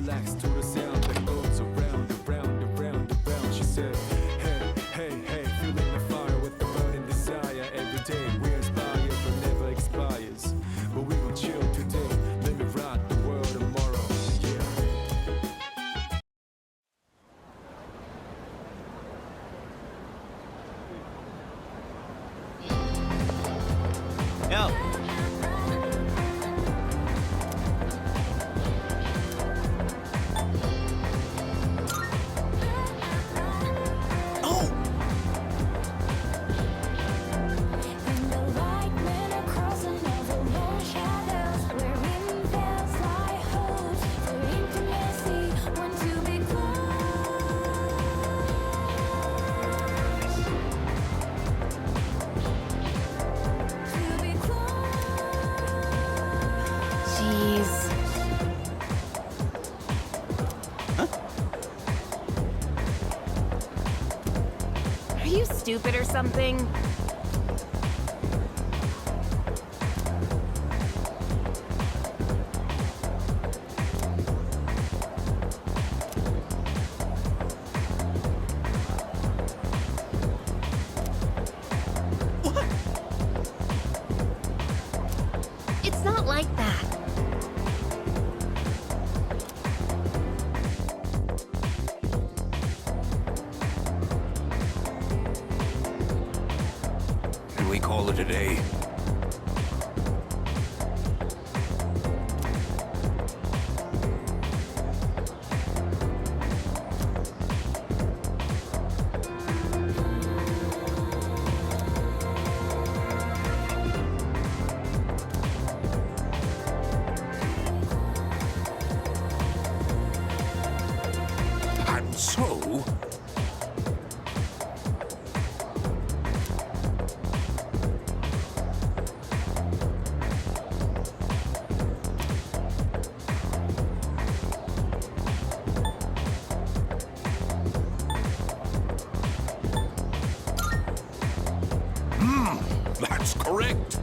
relax to the sound that goes around, around, around, around. She said, hey, hey, hey, feeling the fire with the burning desire. Every day we inspire, but never expires. But we gon' chill today, let me rock the world tomorrow. Yeah. Yo. Are you stupid or something? What? It's not like that. Can we call it a day? And so... That's correct.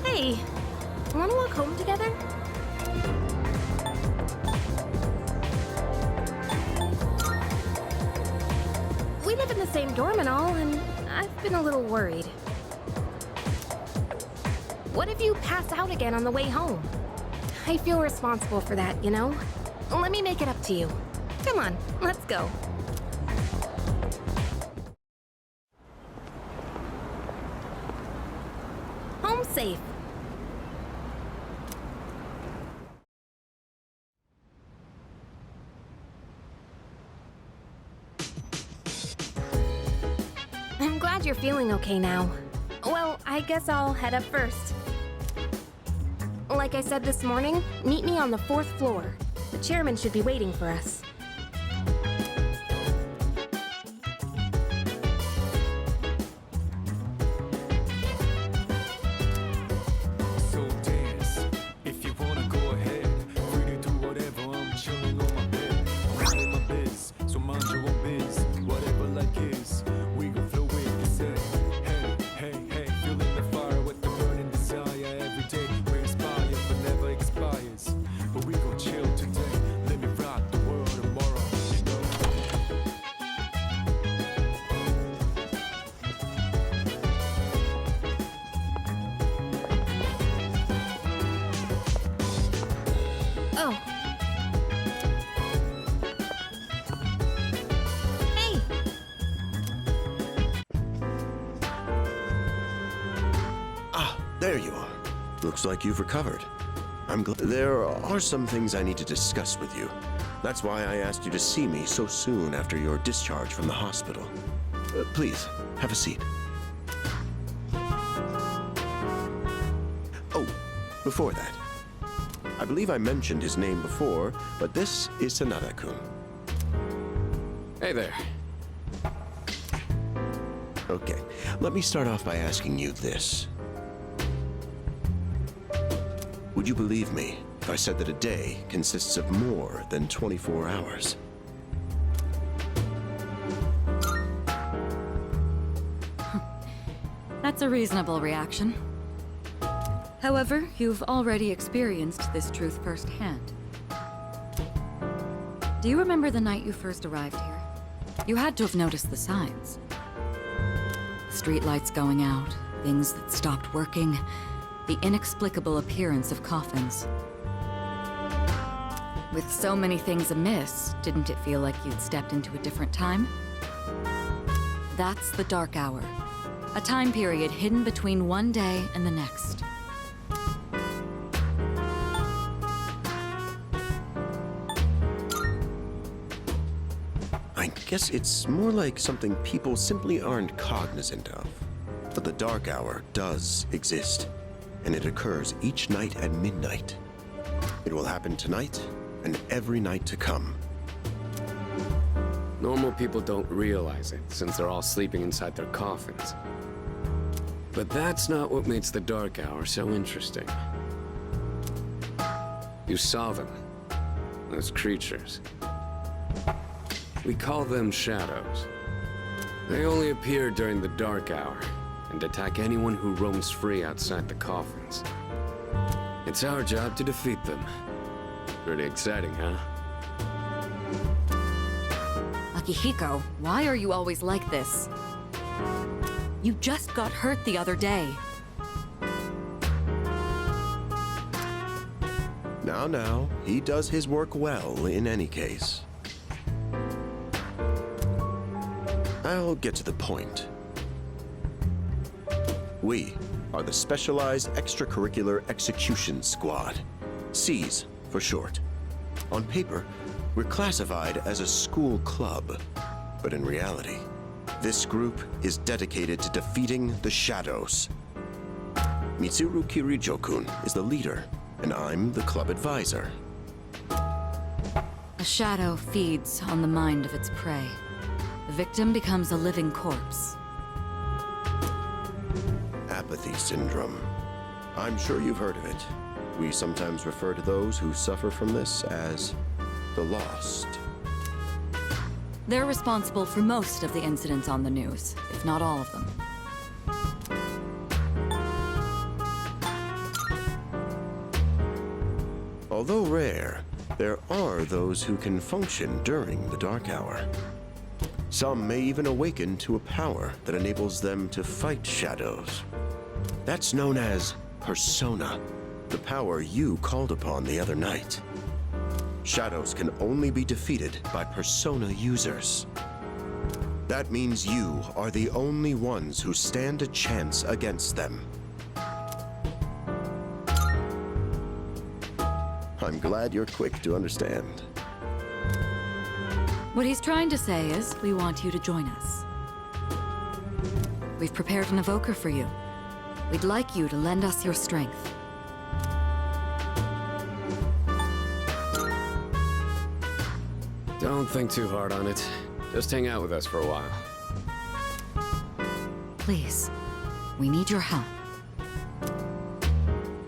Hey, wanna walk home together? We live in the same dorm and all, and I've been a little worried. What if you pass out again on the way home? I feel responsible for that, you know? Let me make it up to you. Come on, let's go. Home safe. I'm glad you're feeling okay now. Well, I guess I'll head up first. Like I said this morning, meet me on the 4th floor. The chairman should be waiting for us. So dance, if you wanna go ahead. Free to do whatever, I'm chilling on my bed. I'm in my biz, so mind your own biz. Whatever like is, we gon' flow with the set. Hey, hey, hey, feeling the fire with the burning desire. Every day we inspire, but never expires. But we gon' chill today, let me rock the world tomorrow, you know. Oh. Hey! Ah, there you are. Looks like you've recovered. I'm glad. There are some things I need to discuss with you. That's why I asked you to see me so soon after your discharge from the hospital. Please, have a seat. Oh, before that, I believe I mentioned his name before, but this is Sanada-kun. Hey there. Okay, let me start off by asking you this. Would you believe me if I said that a day consists of more than 24 hours? That's a reasonable reaction. However, you've already experienced this truth firsthand. Do you remember the night you first arrived here? You had to have noticed the signs. Streetlights going out, things that stopped working, the inexplicable appearance of coffins. With so many things amiss, didn't it feel like you'd stepped into a different time? That's the Dark Hour. A time period hidden between one day and the next. I guess it's more like something people simply aren't cognizant of. But the Dark Hour does exist, and it occurs each night at midnight. It will happen tonight and every night to come. Normal people don't realize it, since they're all sleeping inside their coffins. But that's not what makes the Dark Hour so interesting. You saw them. Those creatures. We call them shadows. They only appear during the Dark Hour, and attack anyone who roams free outside the coffins. It's our job to defeat them. Pretty exciting, huh? Akihiko, why are you always like this? You just got hurt the other day. Now, he does his work well in any case. I'll get to the point. We are the Specialized Extracurricular Execution Squad, SEAS for short. On paper, we're classified as a school club, but in reality, this group is dedicated to defeating the shadows. Mitsuru Kirijo-kun is the leader, and I'm the club advisor. A shadow feeds on the mind of its prey. The victim becomes a living corpse. Apathy syndrome. I'm sure you've heard of it. We sometimes refer to those who suffer from this as the lost. They're responsible for most of the incidents on the news, if not all of them. Although rare, there are those who can function during the Dark Hour. Some may even awaken to a power that enables them to fight shadows. That's known as persona, the power you called upon the other night. Shadows can only be defeated by persona users. That means you are the only ones who stand a chance against them. I'm glad you're quick to understand. What he's trying to say is, we want you to join us. We've prepared an evoker for you. We'd like you to lend us your strength. Don't think too hard on it. Just hang out with us for a while. Please, we need your help.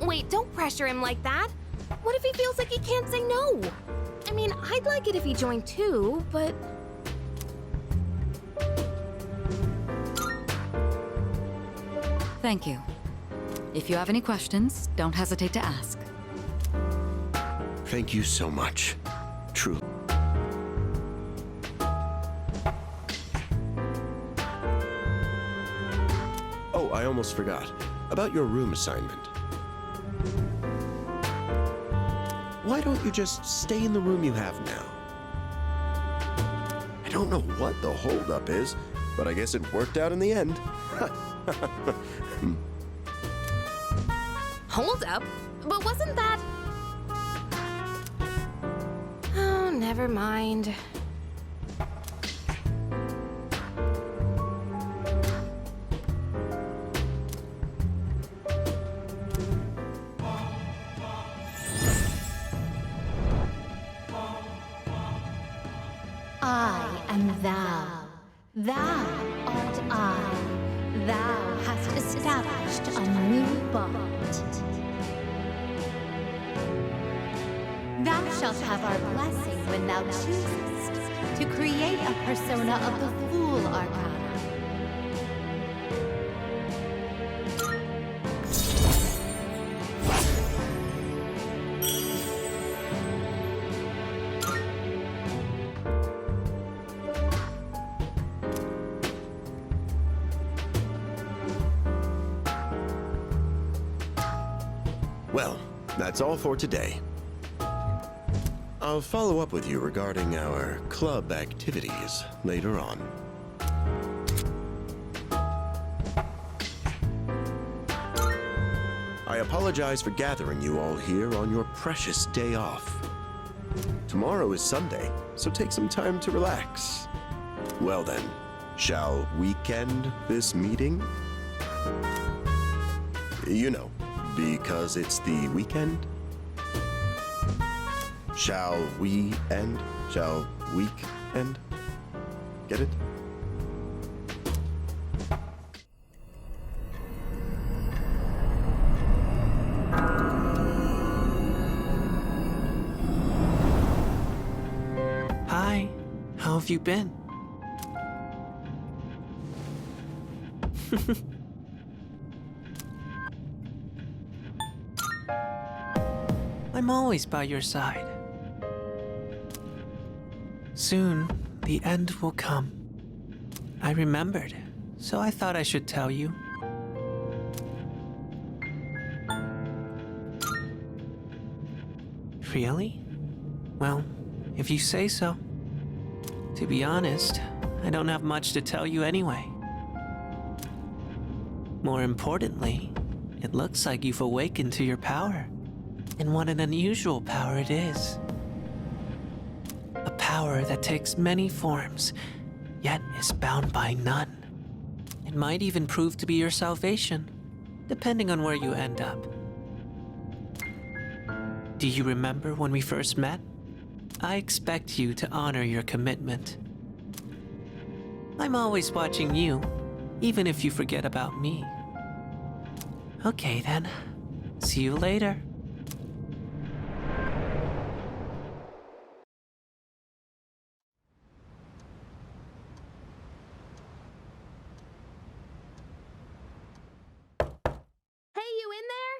Wait, don't pressure him like that. What if he feels like he can't say no? I mean, I'd like it if he joined too, but... Thank you. If you have any questions, don't hesitate to ask. Thank you so much. Truly. Oh, I almost forgot. About your room assignment. Why don't you just stay in the room you have now? I don't know what the holdup is, but I guess it worked out in the end. Hold up? But wasn't that... Oh, never mind. I am thou. Thou art I. Thou hast established a new bond. Thou shalt have our blessing when thou choosest to create a persona of the Fool Arcana. Well, that's all for today. I'll follow up with you regarding our club activities later on. I apologize for gathering you all here on your precious day off. Tomorrow is Sunday, so take some time to relax. Well then, shall weekend this meeting? You know, because it's the weekend? Shall we end? Shall week end? Get it? Hi, how have you been? I'm always by your side. Soon, the end will come. I remembered, so I thought I should tell you. Really? Well, if you say so. To be honest, I don't have much to tell you anyway. More importantly, it looks like you've awakened to your power. And what an unusual power it is. A power that takes many forms, yet is bound by none. It might even prove to be your salvation, depending on where you end up. Do you remember when we first met? I expect you to honor your commitment. I'm always watching you, even if you forget about me. Okay then, see you later. Hey, you in there?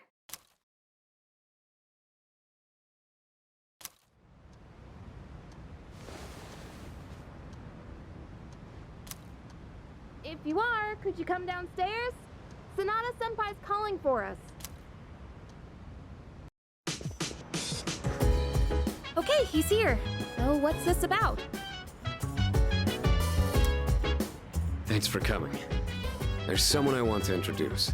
If you are, could you come downstairs? Sonata-senpai's calling for us. Okay, he's here. So what's this about? Thanks for coming. There's someone I want to introduce.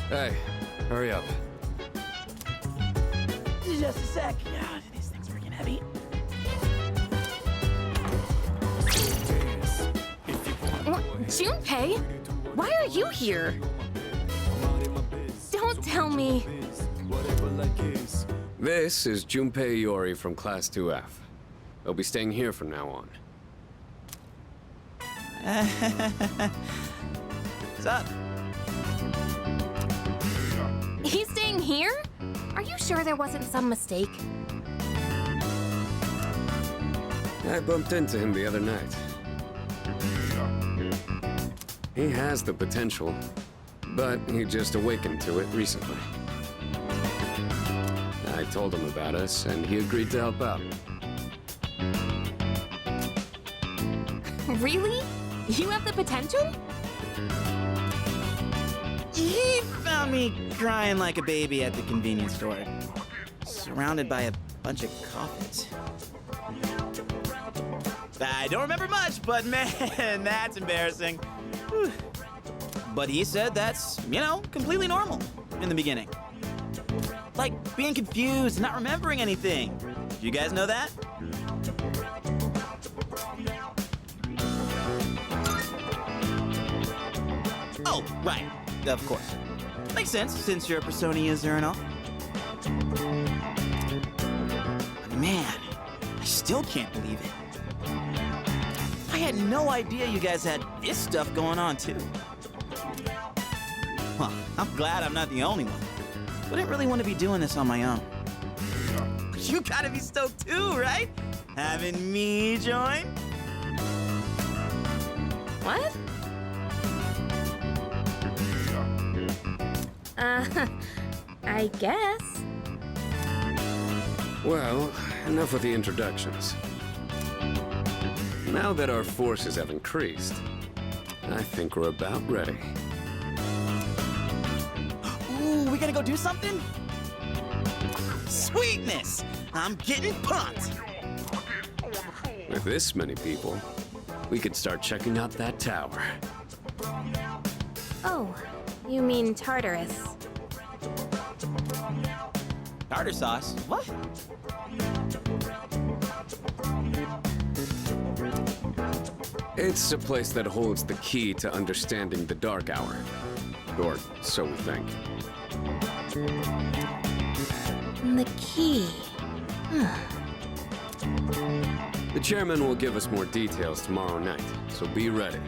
Hey, hurry up. Just a sec. Yeah, these things are freaking heavy. Junpei? Why are you here? Don't tell me. This is Junpei Iori from Class 2F. They'll be staying here from now on. What's up? He's staying here? Are you sure there wasn't some mistake? I bumped into him the other night. He has the potential, but he just awakened to it recently. I told him about us, and he agreed to help out. Really? You have the potential? He found me crying like a baby at the convenience store, surrounded by a bunch of coffins. I don't remember much, but man, that's embarrassing. Whew. But he said that's, completely normal in the beginning. Like being confused and not remembering anything. You guys know that? Oh, right. Of course. Makes sense, since you're a persona user and all. Man, I still can't believe it. I had no idea you guys had this stuff going on, too. Well, I'm glad I'm not the only one. Wouldn't really want to be doing this on my own. You gotta be stoked too, right? Having me join? What? I guess. Well, enough with the introductions. Now that our forces have increased, I think we're about ready. Ooh, we gonna go do something? Sweetness! I'm getting pumped! With this many people, we could start checking out that tower. Oh, you mean Tartarus. Tartar sauce? What? It's a place that holds the key to understanding the Dark Hour. Or so we think. The key. The chairman will give us more details tomorrow night, so be ready.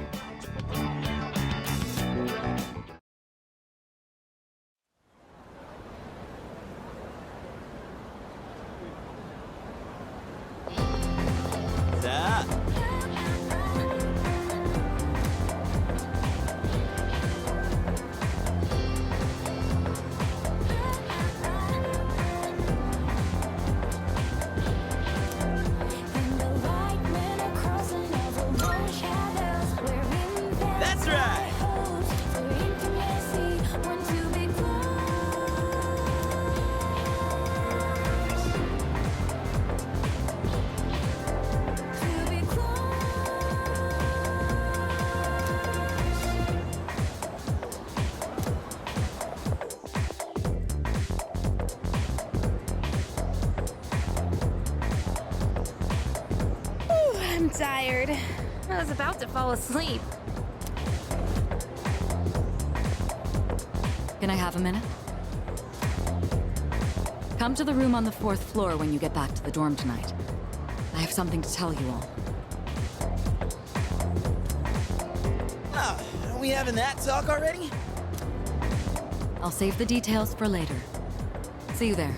What's up? That's right! I'm tired. I was about to fall asleep. Can I have a minute? Come to the room on the 4th floor when you get back to the dorm tonight. I have something to tell you all. Oh, are we having that talk already? I'll save the details for later. See you there.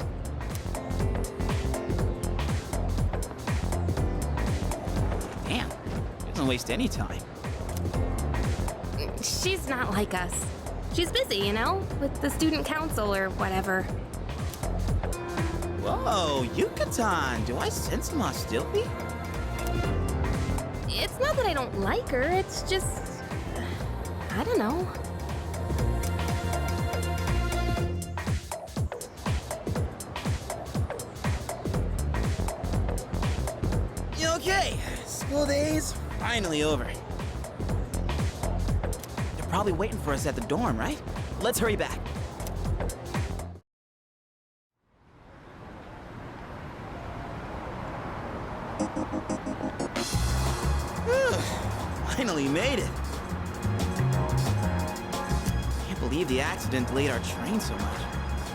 Damn, doesn't waste any time. She's not like us. She's busy, you know, with the student council or whatever. Whoa, Yucatan, do I sense some hostility? It's not that I don't like her, it's just... I don't know. Okay, school day's finally over. They're probably waiting for us at the dorm, right? Let's hurry back. Whew, finally made it. Can't believe the accident delayed our train so much.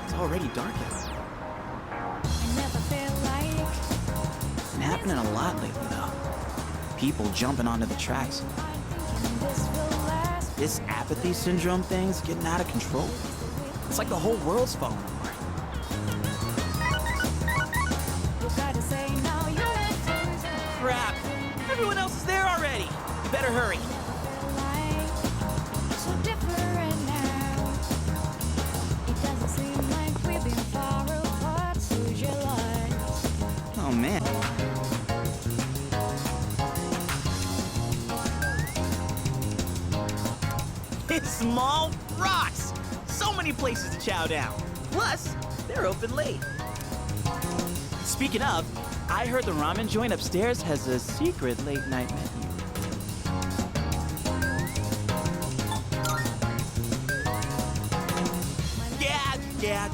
It's already dark out. Been happening a lot lately, though. People jumping onto the tracks. This apathy syndrome thing's getting out of control. It's like the whole world's falling apart. Crap! Everyone else is there already. You better hurry. Oh man. It's small rocks. So many places to chow down. Plus, they're open late. Speaking of, I heard the ramen joint upstairs has a secret late night menu. Yeah.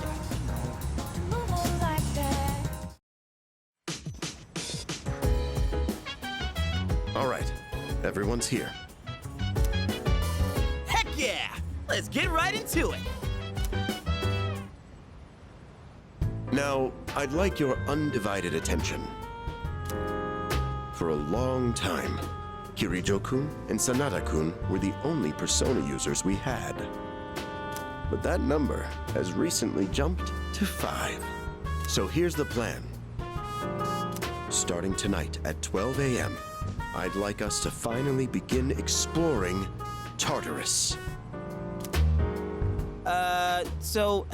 All right, everyone's here. Heck yeah! Let's get right into it. Now, I'd like your undivided attention. For a long time, Kirijo-kun and Sanada-kun were the only persona users we had. But that number has recently jumped to 5. So here's the plan. Starting tonight at 12 a.m., I'd like us to finally begin exploring Tartarus. So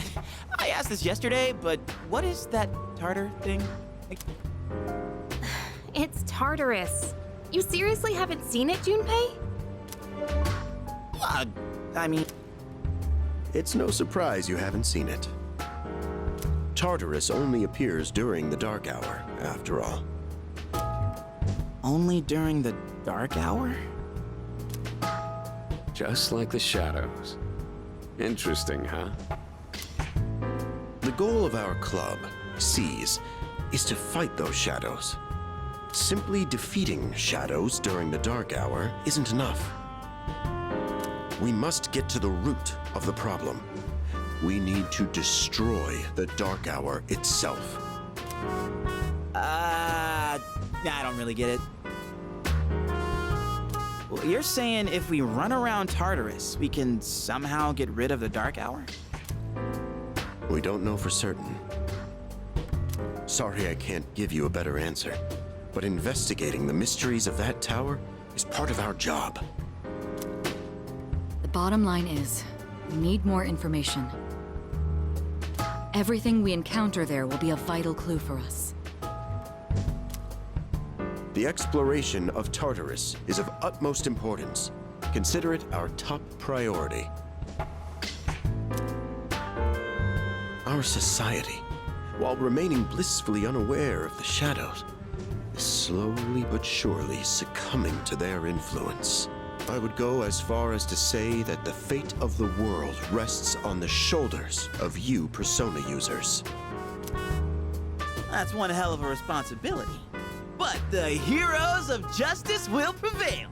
I asked this yesterday, but what is that tartar thing? It's Tartarus. You seriously haven't seen it, Junpei? I mean, It's no surprise you haven't seen it. Tartarus only appears during the dark hour, after all. only during the dark hour? Just like the shadows. Interesting, huh? The goal of our club, Seize, is to fight those shadows. Simply defeating shadows during the dark hour isn't enough. We must get to the root of the problem. We need to destroy the dark hour itself. I don't really get it. Well, you're saying if we run around Tartarus, we can somehow get rid of the dark hour? We don't know for certain. Sorry I can't give you a better answer, but investigating the mysteries of that tower is part of our job. The bottom line is, we need more information. Everything we encounter there will be a vital clue for us. The exploration of Tartarus is of utmost importance. Consider it our top priority. Our society, while remaining blissfully unaware of the shadows, is slowly but surely succumbing to their influence. I would go as far as to say that the fate of the world rests on the shoulders of you persona users. That's one hell of a responsibility. But the heroes of justice will prevail.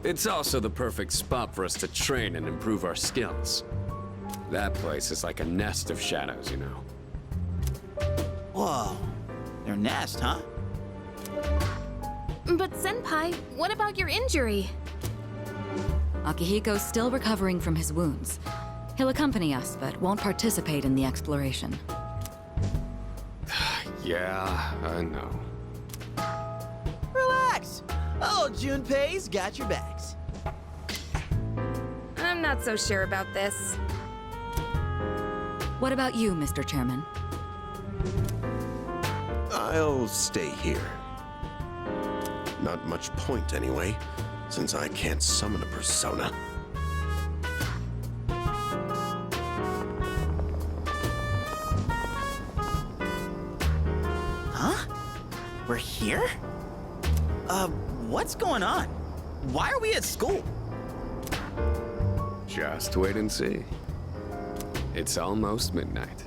It's also the perfect spot for us to train and improve our skills. That place is like a nest of shadows, you know. Whoa, their nest, huh? But Senpai, what about your injury? Akihiko's still recovering from his wounds. He'll accompany us, but won't participate in the exploration. Yeah, I know. Relax. Oh, Junpei's got your backs. I'm not so sure about this. What about you, Mr. Chairman? I'll stay here. Not much point, anyway, since I can't summon a persona. Huh? We're here? What's going on? Why are we at school? Just wait and see. It's almost midnight.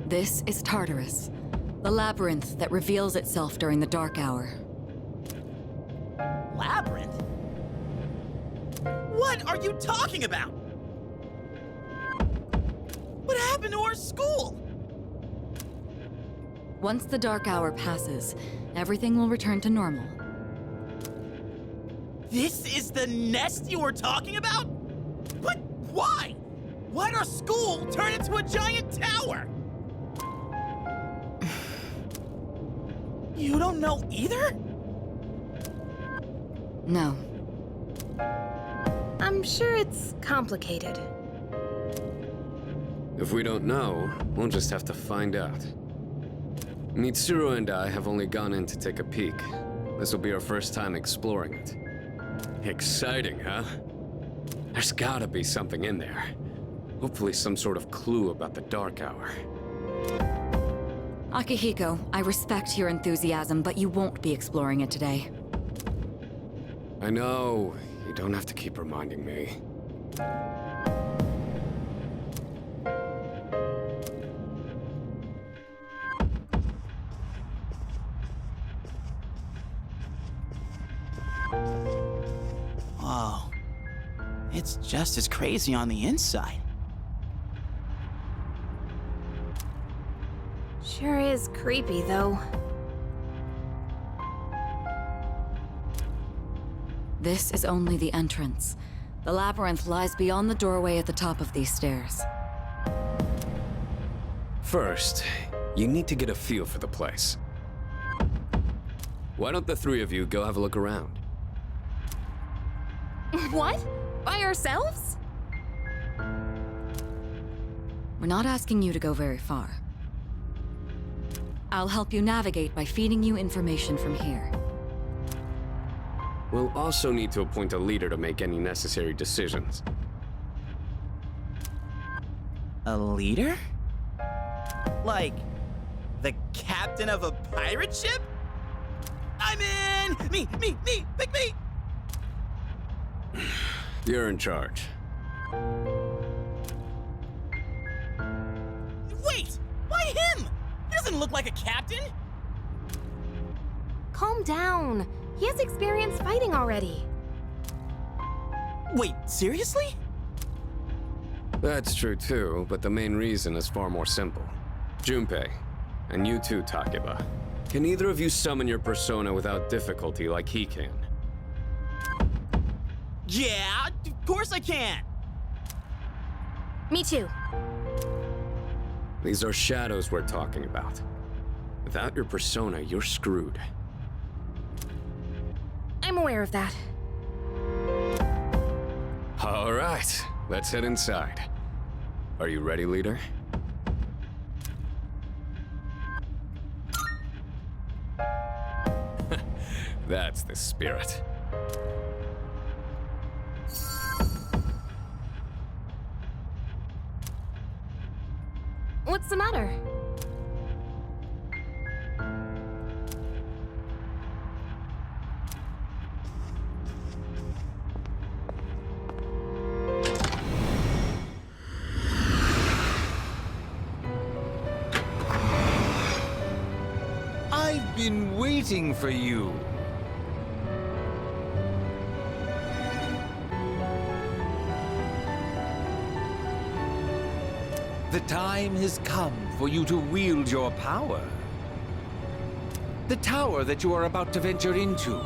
This is Tartarus, the labyrinth that reveals itself during the dark hour. Labyrinth? What are you talking about? What happened to our school? Once the dark hour passes, everything will return to normal. This is the nest you were talking about? But why? Why'd our school turn into a giant tower? You don't know either? No, I'm sure it's complicated. If we don't know, we'll just have to find out. Mitsuru and I have only gone in to take a peek. This will be our first time exploring it. Exciting, huh? There's gotta be something in there. Hopefully some sort of clue about the Dark Hour. Akihiko, I respect your enthusiasm, but you won't be exploring it today. I know. You don't have to keep reminding me. Whoa. It's just as crazy on the inside. Sure is creepy, though. This is only the entrance. The labyrinth lies beyond the doorway at the top of these stairs. First, you need to get a feel for the place. Why don't the three of you go have a look around? What? By ourselves? We're not asking you to go very far. I'll help you navigate by feeding you information from here. We'll also need to appoint a leader to make any necessary decisions. A leader? Like, the captain of a pirate ship? I'm in! Me! Pick me! You're in charge. Wait! Why him? He doesn't look like a captain! Calm down. He has experience fighting already. Wait, seriously? That's true too, but the main reason is far more simple. Junpei, and you too, Takeba. Can either of you summon your persona without difficulty like he can? Yeah, of course I can! Me too. These are shadows we're talking about. Without your persona, you're screwed. I'm aware of that. All right, let's head inside. Are you ready, leader? That's the spirit. What's the matter? I've been waiting for you. The time has come for you to wield your power. The tower that you are about to venture into,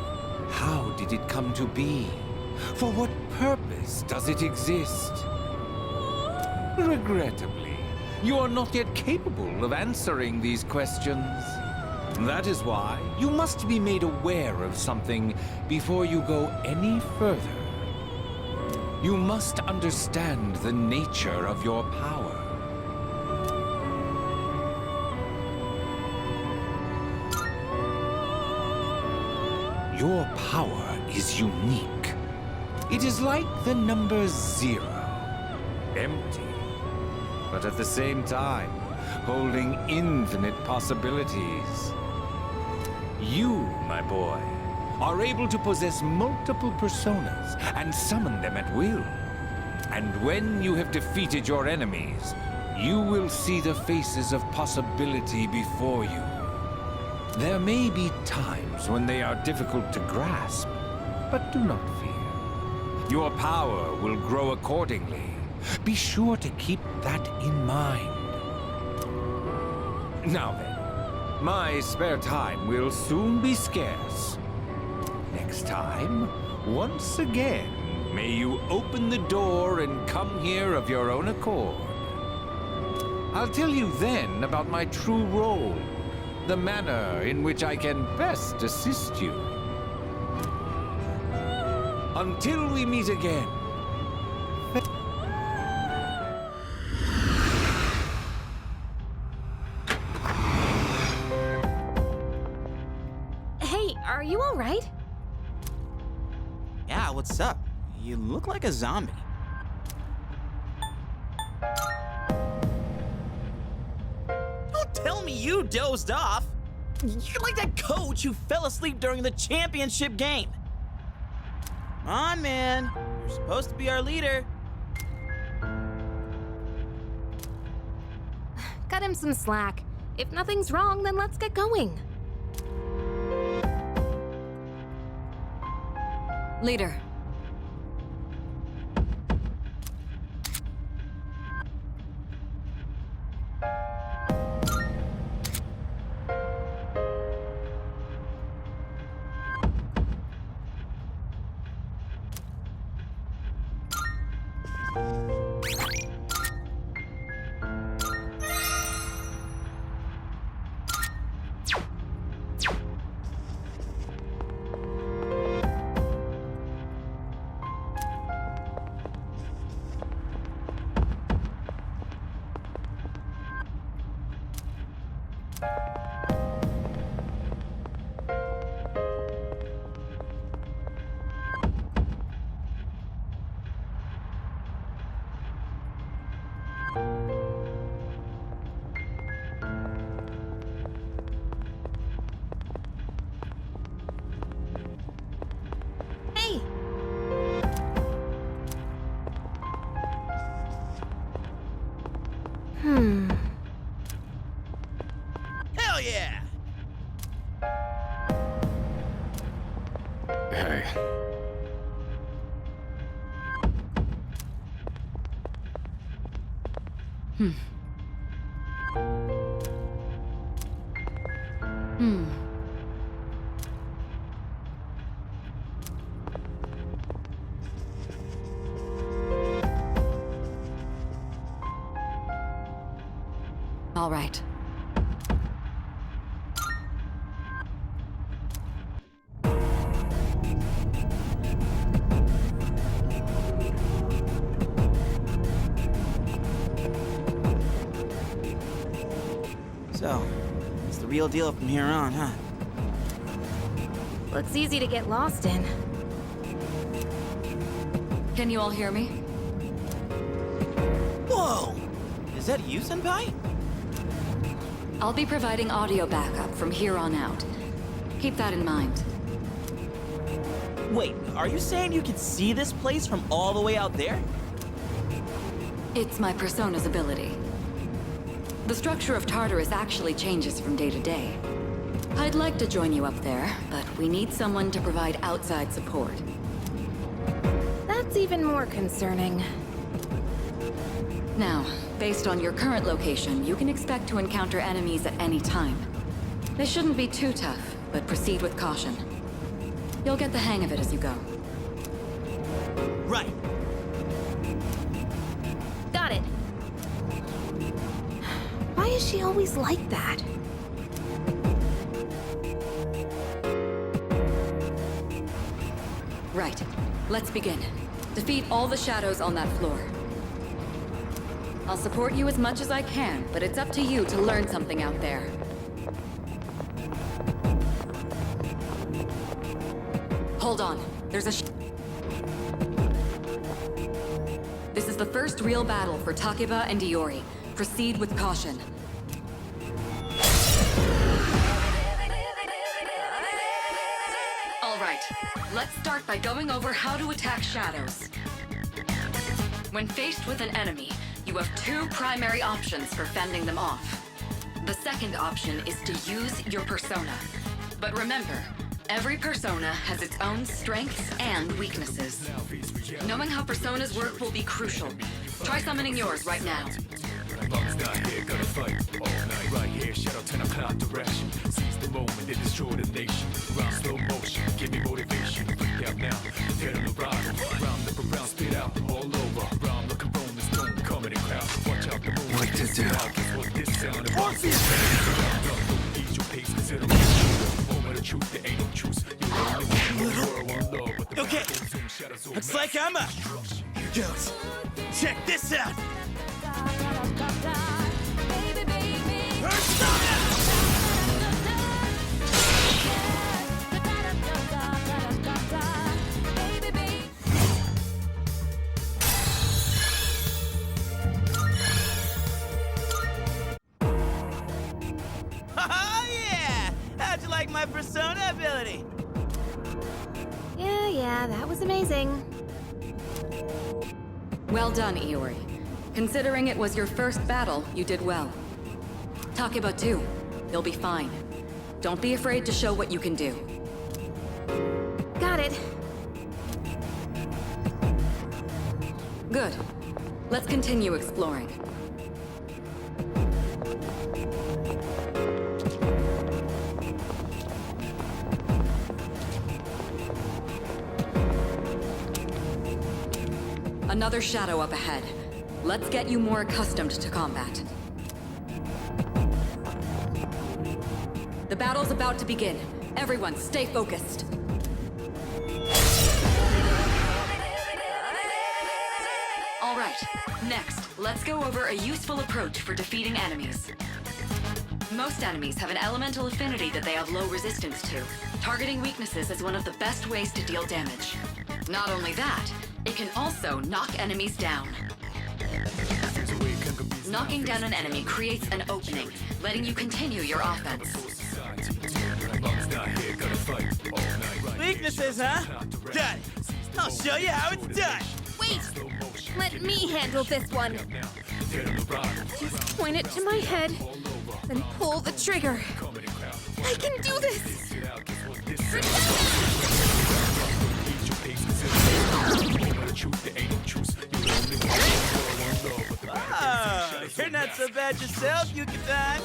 how did it come to be? For what purpose does it exist? Regrettably, you are not yet capable of answering these questions. That is why you must be made aware of something before you go any further. You must understand the nature of your power. Your power is unique. It is like the number 0. Empty, but at the same time, holding infinite possibilities. You, my boy, are able to possess multiple personas and summon them at will. And when you have defeated your enemies, you will see the faces of possibility before you. There may be times when they are difficult to grasp, but do not fear. Your power will grow accordingly. Be sure to keep that in mind. Now then, my spare time will soon be scarce. Next time, once again, may you open the door and come here of your own accord. I'll tell you then about my true role, the manner in which I can best assist you. Until we meet again. Hey, are you all right? Yeah, what's up? You look like a zombie. Don't tell me you dozed off. You're like that coach who fell asleep during the championship game. Come on, man. You're supposed to be our leader. Cut him some slack. If nothing's wrong, then let's get going. Leader. Hey! Hell yeah! Hey. All right. So, it's the real deal from here on, huh? Looks easy to get lost in. Can you all hear me? Whoa! Is that you, Senpai? I'll be providing audio backup from here on out. Keep that in mind. Wait, are you saying you can see this place from all the way out there? It's my persona's ability. The structure of Tartarus actually changes from day to day. I'd like to join you up there, but we need someone to provide outside support. That's even more concerning. Now, based on your current location, you can expect to encounter enemies at any time. They shouldn't be too tough, but proceed with caution. You'll get the hang of it as you go. Right. Got it. Why is she always like that? Right. Let's begin. Defeat all the shadows on that floor. I'll support you as much as I can, but it's up to you to learn something out there. Hold on. There's a This is the first real battle for Takeba and Iori. Proceed with caution. All right. Let's start by going over how to attack shadows. When faced with an enemy, you have two primary options for fending them off. The second option is to use your persona. But remember, every persona has its own strengths and weaknesses. Knowing how personas work will be crucial. Try summoning yours right now. Bugs not here, gonna fight all night. Right here, shadow 10 o'clock direction. Seize the moment, they destroy the nation. Round slow motion, give me motivation. Freak out now, tear them around. Round the around, spit out all over. Round looking from the stone, coming in crowd. Watch out the moon. What to do? What this sound about? Don't ease your pace, consider it. Moment of truth, there ain't no truce. You're only one world, one love. Okay, Looks like I'm up. Girls, check this out. Persona! Oh yeah! How'd you like my persona ability? Yeah, that was amazing. Well done, Iori. Considering it was your first battle, you did well. Takeba too. You'll be fine. Don't be afraid to show what you can do. Got it. Good. Let's continue exploring. Another shadow up ahead. Let's get you more accustomed to combat. The battle's about to begin. Everyone, stay focused. All right, next, let's go over a useful approach for defeating enemies. Most enemies have an elemental affinity that they have low resistance to. Targeting weaknesses is one of the best ways to deal damage. Not only that, it can also knock enemies down. Knocking down an enemy creates an opening, letting you continue your offense. Weaknesses, huh? Done. I'll show you how it's done. Wait! Let me handle this one. Just point it to my head, then pull the trigger. I can do this! Oh, you're not so bad yourself, Yuki-san.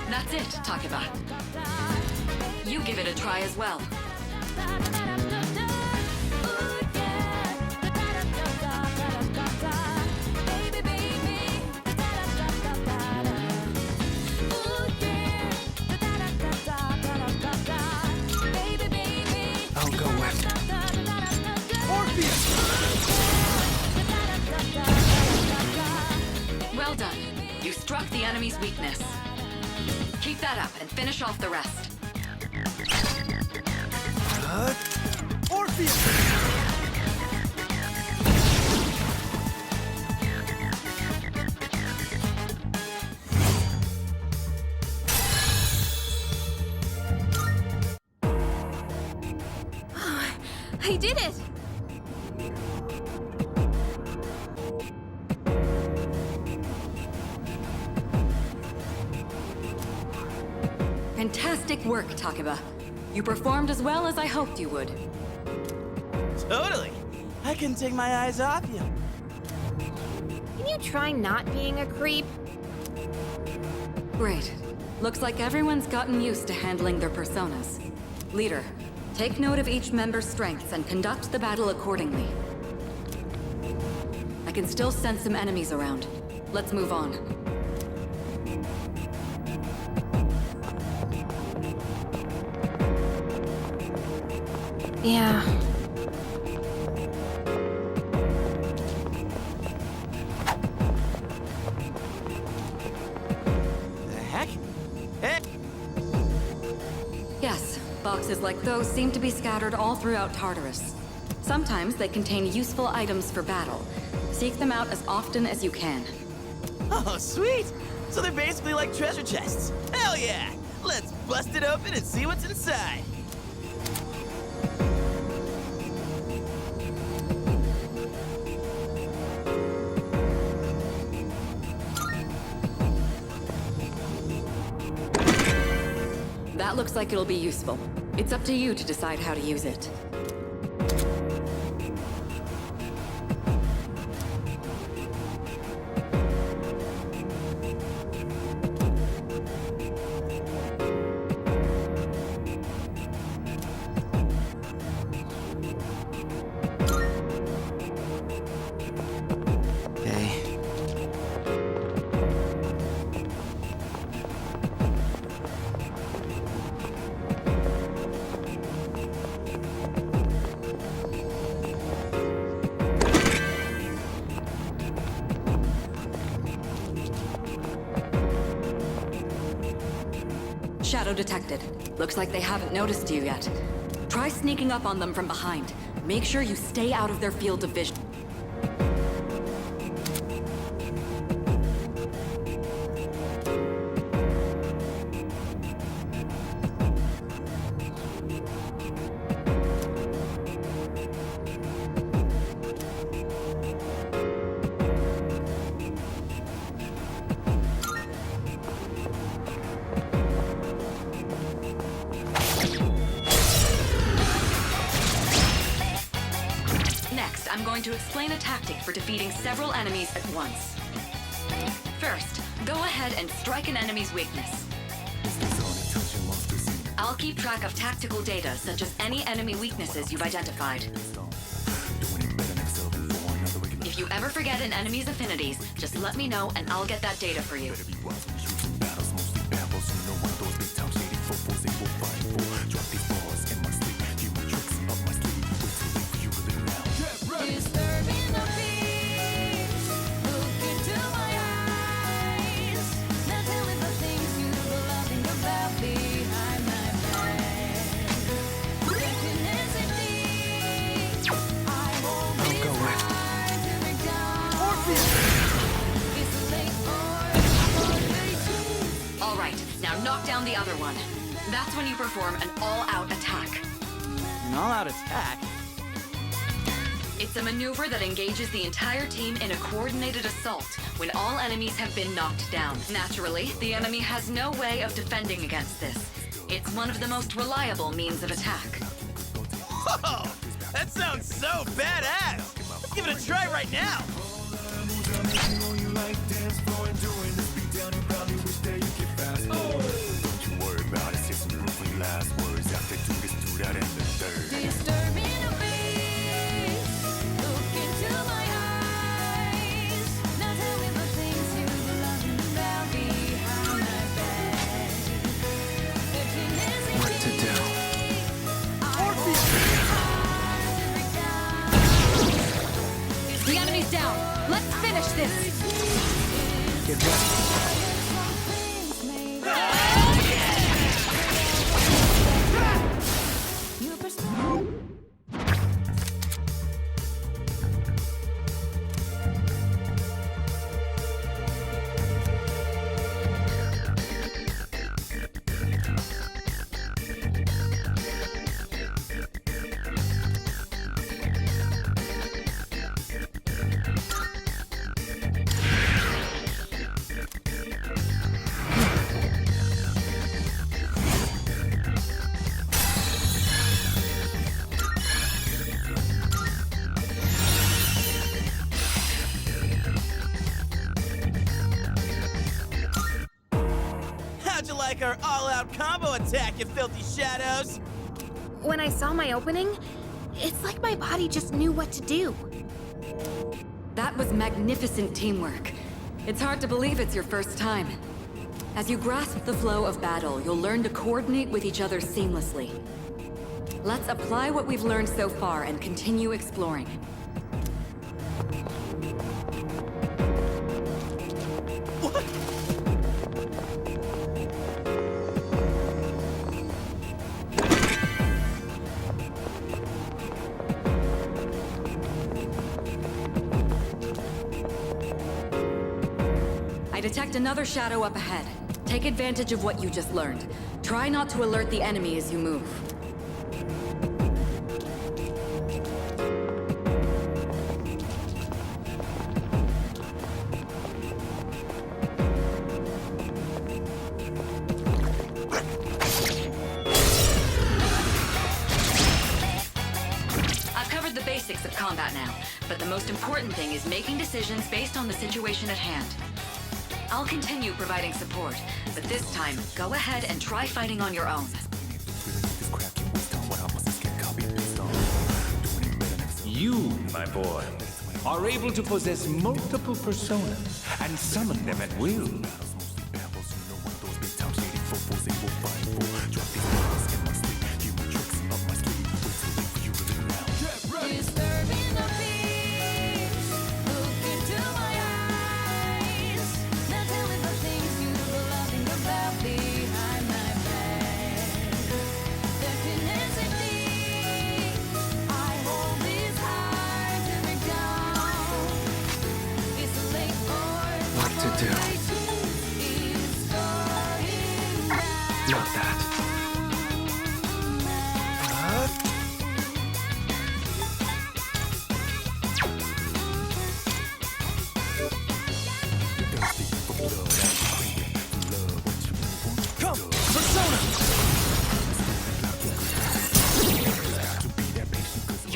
That's it, Takeba. You give it a try as well. I'll go with. Well done. You struck the enemy's weakness. Keep that up and finish off the rest. I did it! Fantastic work, Takeba. You performed as well as I hoped you would. Totally. I couldn't take my eyes off you. Can you try not being a creep? Great. Looks like everyone's gotten used to handling their personas. Leader, take note of each member's strengths and conduct the battle accordingly. I can still sense some enemies around. Let's move on. Yeah. The heck? Hey! Yes, boxes like those seem to be scattered all throughout Tartarus. Sometimes they contain useful items for battle. Seek them out as often as you can. Oh, sweet! So they're basically like treasure chests. Hell yeah! Let's bust it open and see what's inside. That looks like it'll be useful. It's up to you to decide how to use it. shadow detected. Looks like they haven't noticed you yet. Try sneaking up on them from behind. Make sure you stay out of their field of vision. Next, I'm going to explain a tactic for defeating several enemies at once. First, go ahead and strike an enemy's weakness. I'll keep track of tactical data, such as any enemy weaknesses you've identified. If you ever forget an enemy's affinities, just let me know and I'll get that data for you. Now knock down the other one. That's when you perform an all-out attack. An all-out attack? It's a maneuver that engages the entire team in a coordinated assault when all enemies have been knocked down. Naturally, the enemy has no way of defending against this. It's one of the most reliable means of attack. Whoa! That sounds so badass! Let's give it a try right now! The enemy's down. Let's finish this. Get ready. How'd you like our all-out combo attack, you filthy shadows? When I saw my opening, it's like my body just knew what to do. That was magnificent teamwork. It's hard to believe it's your first time. As you grasp the flow of battle, you'll learn to coordinate with each other seamlessly. Let's apply what we've learned so far and continue exploring. I detect another shadow up ahead. Take advantage of what you just learned. Try not to alert the enemy as you move. I've covered the basics of combat now, but the most important thing is making decisions based on the situation at hand. I'll continue providing support, but this time, go ahead and try fighting on your own. You, my boy, are able to possess multiple personas and summon them at will.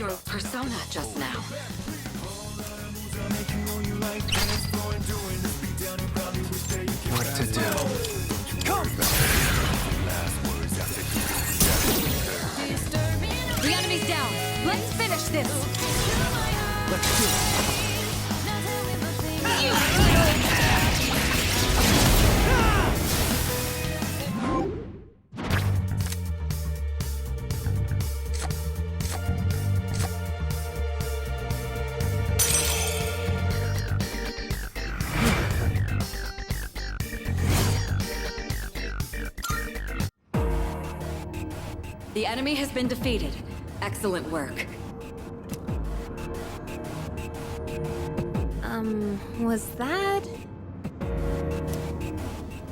of persona just now. What to do? The enemy's down. Let's finish this. Let's do it. The enemy has been defeated. Excellent work. Was that?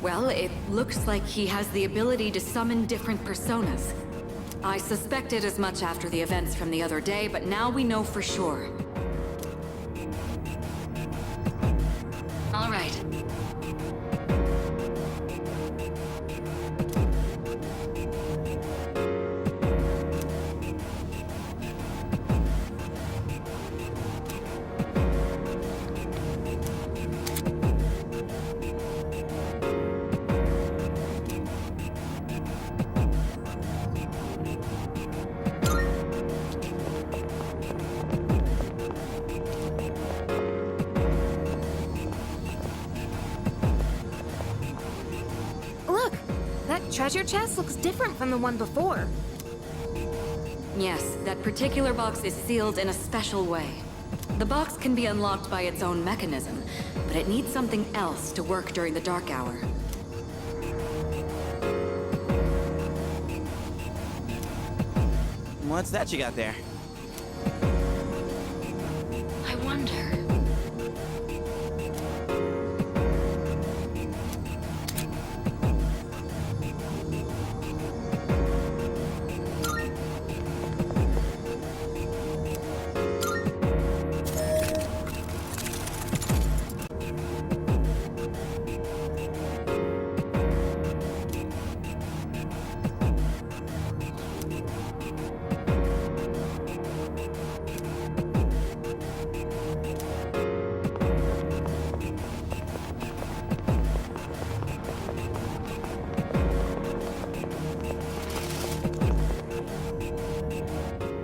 Well, it looks like he has the ability to summon different personas. I suspected as much after the events from the other day, but now we know for sure. All right. Look, that treasure chest looks different from the one before. Yes, that particular box is sealed in a special way. The box can be unlocked by its own mechanism, but it needs something else to work during the dark hour. What's that you got there? I wonder...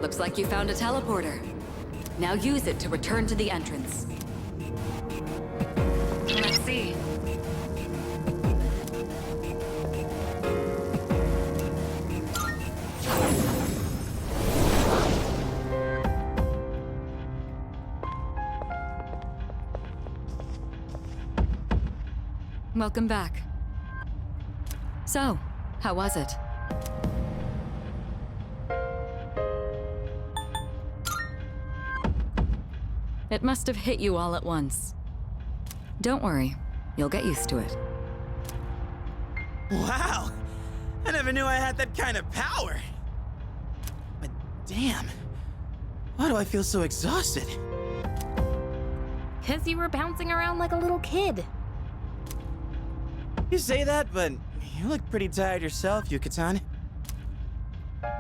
Looks like you found a teleporter. Now use it to return to the entrance. Let's see. Welcome back. So, how was it? It must have hit you all at once. Don't worry, you'll get used to it. Wow! I never knew I had that kind of power! But damn, why do I feel so exhausted? 'Cause you were bouncing around like a little kid. You say that, but you look pretty tired yourself, Yucatan.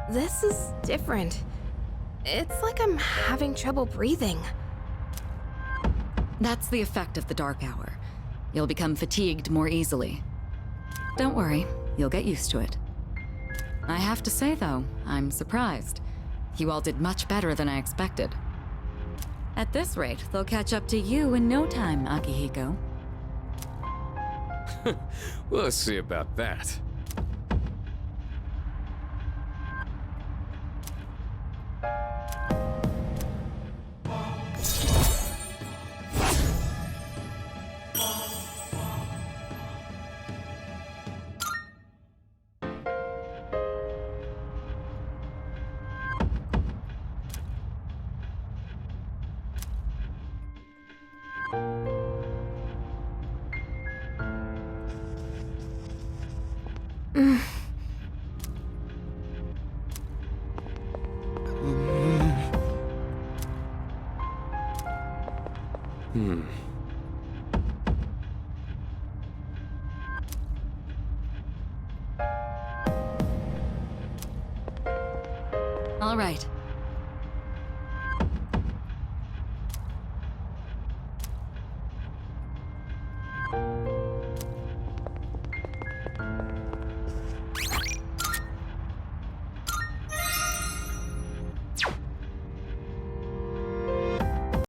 This is different. It's like I'm having trouble breathing. That's the effect of the dark hour. You'll become fatigued more easily. Don't worry, you'll get used to it. I have to say, though, I'm surprised. You all did much better than I expected. At this rate, they'll catch up to you in no time, Akihiko. We'll see about that. All right.